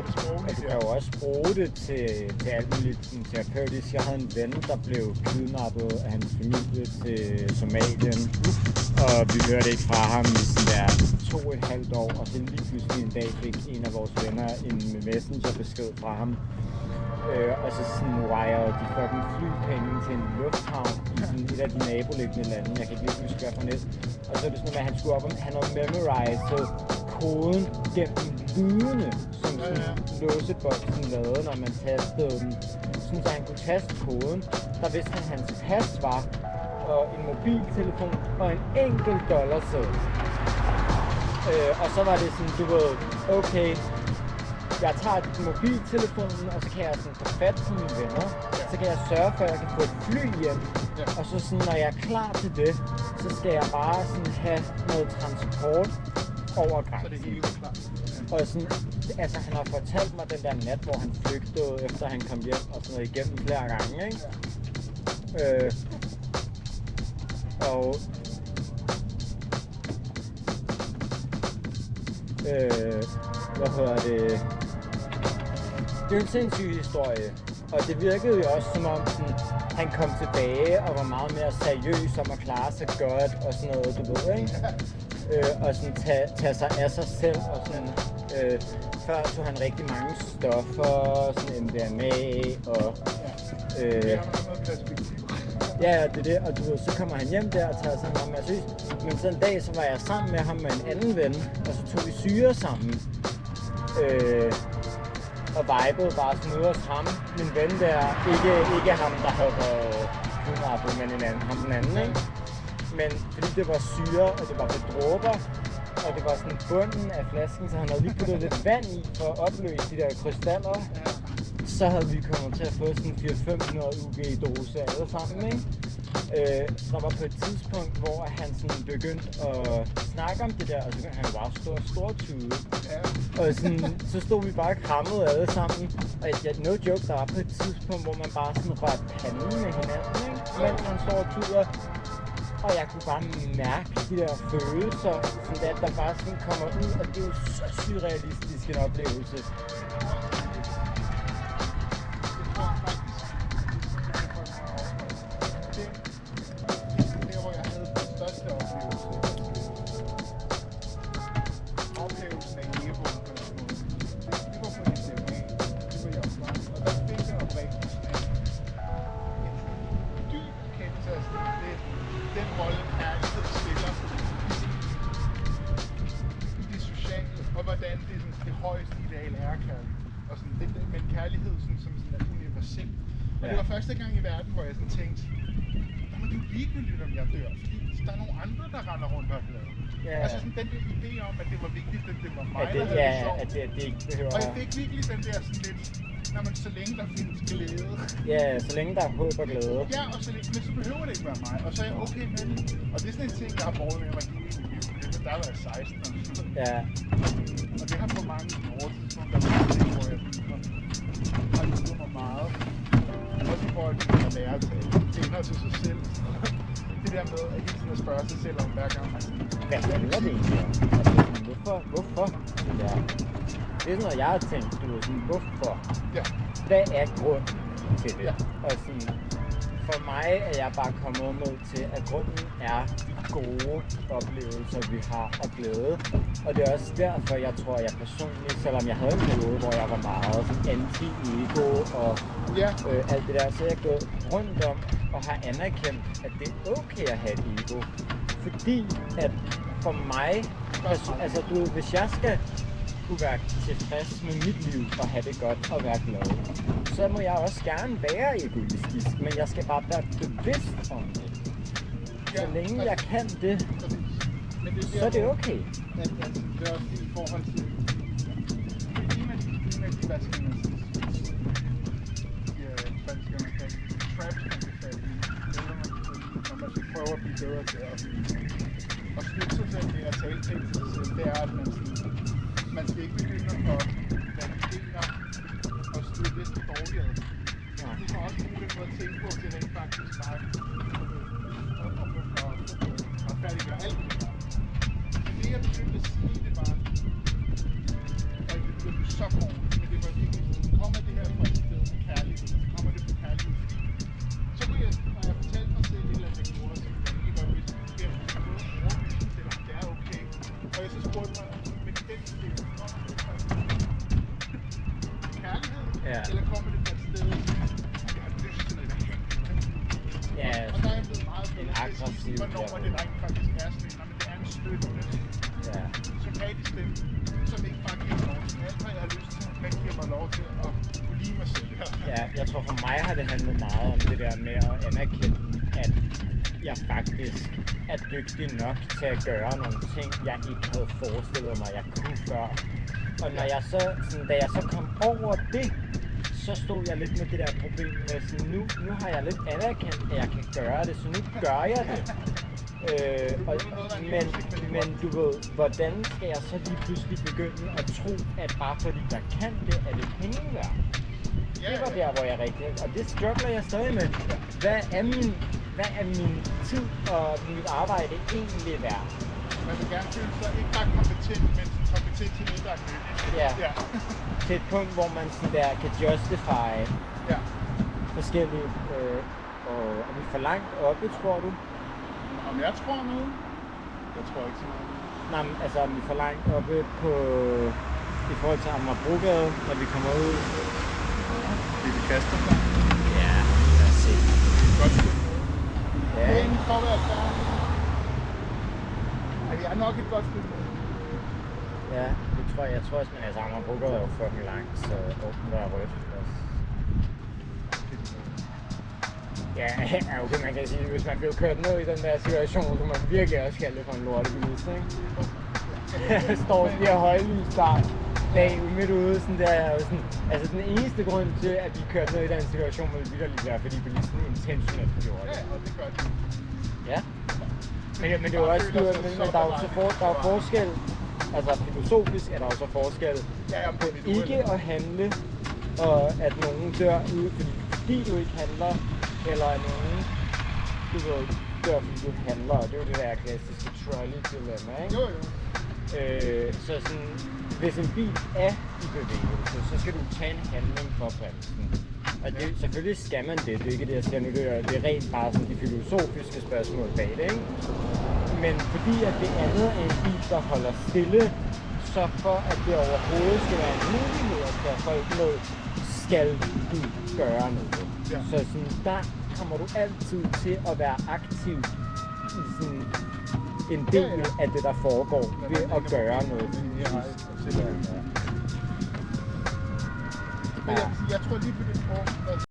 Og du kan jo også bruge det til alt muligt terapeutisk. Jeg havde en ven, der blev kidnappet af hans familie til Somalien. Og vi hørte ikke fra ham i sådan der 2,5 år. Og så lige pludselig en dag fik en af vores venner en messengerbesked fra ham. Og så sådan wirede de fucking flypenge til en lufthavn i sådan et af de naboliggende lande. Jeg kan ikke lige huske, hvad for net. Og så er det sådan, at han skulle op, han havde memorized koden gennem lydene, som låseboksen lavede, når man tastede den. Sådan, så han kunne taste koden. Der vidste han, hans pas var, og en mobiltelefon og en enkelt dollarseddel. Og så var det sådan, du ved, okay, jeg tager mobiltelefonen, og så kan jeg sådan få fat på mine venner. Så kan jeg sørge for, at jeg kan få et fly hjem. Og så sådan, når jeg er klar til det, så skal jeg bare sådan have noget transport over grænsen. Så det hele er klar. Og sådan, altså han har fortalt mig den der nat, hvor han flygtede, efter han kom hjem og sådan noget igennem flere gange, ikke? Og hvad hedder det? Det er en sindssyg historie, og det virkede jo også som om sådan, han kom tilbage og var meget mere seriøs om at klare sig godt og sådan noget, du ved, ikke? Og sådan tage sig af sig selv og sådan. Før tog han rigtig mange stoffer, sådan MDMA og ja, det er det, og du ved, så kommer han hjem der og tager sig meget mere seriøst. Men sådan en dag, så var jeg sammen med ham med en anden ven, og så tog vi syre sammen. Og vibede bare sådan ude hos ham, min ven der, ikke ham, der havde været kidnappet, men ham den anden, ikke? Men fordi det var syre, og det var med dråber, og det var sådan bunden af flasken, så han havde lige puttet lidt vand i for at opløse de der krystaller. Så havde vi kommet til at få sådan 400-500 UG-dose alle sammen, ikke? Der var på et tidspunkt, hvor han sådan begyndte at snakke om det der, og så begyndte han bare stortude. Og sådan, så stod vi bare krammet alle sammen. Og no joke, der var på et tidspunkt, hvor man bare sådan rørte panden med hinanden, ikke? Mens han står og tuder. Og jeg kunne bare mærke de der følelser, sådan at der bare sådan kommer ud, og det er jo så surrealistisk en oplevelse. Første gang i verden, hvor jeg sådan tænkte, men det er jo ligegyldigt, om jeg dør, fordi der er nogle andre, der render rundt og er glade. Yeah. Altså sådan den der idé om, at det var vigtigt, at det var mig, der havde det sjovt. At det ikke behøver. Og jeg fik virkelig den der sådan lidt, så længe der findes glæde. Ja, så længe der er håb og glæde. Ja, og så længe, men så behøver det ikke være mig. Og så er jeg okay med det. Og det er sådan en ting, jeg har båret med mig hele mit liv. Det er, der var jeg 16 og sådan. Ja. Og det har på mange overtidspunkter været det, hvor jeg har lyttet mig meget. Også i forhold til at lære til til sig selv. Det der med at hele tiden at spørge sig selv om hver gang man... Hvad handler det egentlig om? Altså, hvorfor det der? Det er sådan noget, jeg har tænkt, du ved, sådan, hvorfor? Ja. Hvad er grunden til det? Ja. Og sådan, for mig er jeg bare kommet med til, at grunden er de gode oplevelser, vi har og glæde. Og det er også derfor, jeg tror, at jeg personligt, selvom jeg havde en periode, hvor jeg var meget anti-ego og alt det der, så er jeg gået rundt om og har anerkendt, at det er okay at have et ego. Fordi at for mig, altså du ved, hvis jeg skal kunne være tilfreds med mit liv og have det godt og være glad, så må jeg også gerne være egoistisk, men jeg skal bare være bevidst om det. Så længe jeg kan det, så er det okay. Det er også i forhold til en af de, hvad skal man sige, traps, man kan falde i, når man skal prøve at blive bedre til at støtte sig selv ved at tale til sig selv, det er, at man skal ikke begynde at validere og støtte det dårligere. Du kan også bruge den måde at tænke på, at det rent faktisk bare og færdiggøre alt det der. Men det jeg begyndte at sige, det var, at det blev så god med det Ja. Eller kommer det fra et sted, hvor jeg har lyst til noget, der hænger. Ja, Og der er jeg blevet meget en bedre til at aggressiv sige, hvornår dialog. det rent faktisk er sådan, men det er en støttende, Ja. sympatisk stemme, som ikke bare giver mig lov til alt, hvad jeg har lyst til, men giver mig lov til at kunne lide mig selv. Ja, jeg tror for mig har det handlet meget om det der med at anerkende, at jeg faktisk er dygtig nok til at gøre nogle ting, jeg ikke havde forestillet mig, jeg kunne før. Og når jeg så, sådan, da jeg så kom over det, så stod jeg lidt med det der problem med, sådan, nu har jeg lidt anerkendt, at jeg kan gøre det, så nu gør jeg det. Men du ved, hvordan skal jeg så lige pludselig begynde at tro, at bare fordi jeg kan det, er det penge værd? Det var der, hvor jeg rigtig... Og det struggler jeg stadig med. Hvad er min tid og mit arbejde egentlig værd? Man vil gerne føle sig ikke bare kompetent, men kompetent til noget, der er nyttigt. Ja. Til et punkt, hvor man sådan der kan justify forskellige... og er vi for langt oppe, tror du? Om jeg tror noget? Jeg tror ikke så meget. Nej, men altså om vi er for langt oppe på... I forhold til Amagerbrogade, når vi kommer ud. Det er det kaster sig. Ja, lad os se. Godt stykke noget. Ja. Penge for at være færdig. Jeg er nok et godt stykke noget. Ja, det tror jeg. Jeg tror også, men altså Amagerbrogade er jo fucking langt, så åbent var rødt også. Ja, okay, man kan sige, hvis man bliver kørt ned i den der situation, så man virkelig også kalde for en lortebilist, ikke? Står sådan der højlys start bag midt ude, sådan der, og sådan, altså den eneste grund til, at vi kørte ned i den situation, må det vitterligt være, fordi bilisten intentionelt gjorde det. Ja, og det gør det. Ja. Men det er jo også, men der er jo der er forskel, altså filosofisk er der jo så forskel på ikke at handle, og at nogen dør ude, fordi du ikke handler, eller at nogen, du ved, dør fordi du handler, og det er jo det der klassiske trolley-dilemma, ikke? Jo. Så sådan, hvis en bil er i bevægelse, så skal du tage en handling for bremsen. Og det, selvfølgelig skal man det, det er ikke det, jeg siger nu, det er rent bare sådan de filosofiske spørgsmål bag det, ikke? Men fordi at det andet er en bil, der holder stille, så for at det overhovedet skal være en mulighed at tage folk med, skal du gøre noget. Ja. Så sådan, der kommer du altid til at være aktiv i sådan en del af det, der foregår ved at gøre noget. Men jeg tror lige på det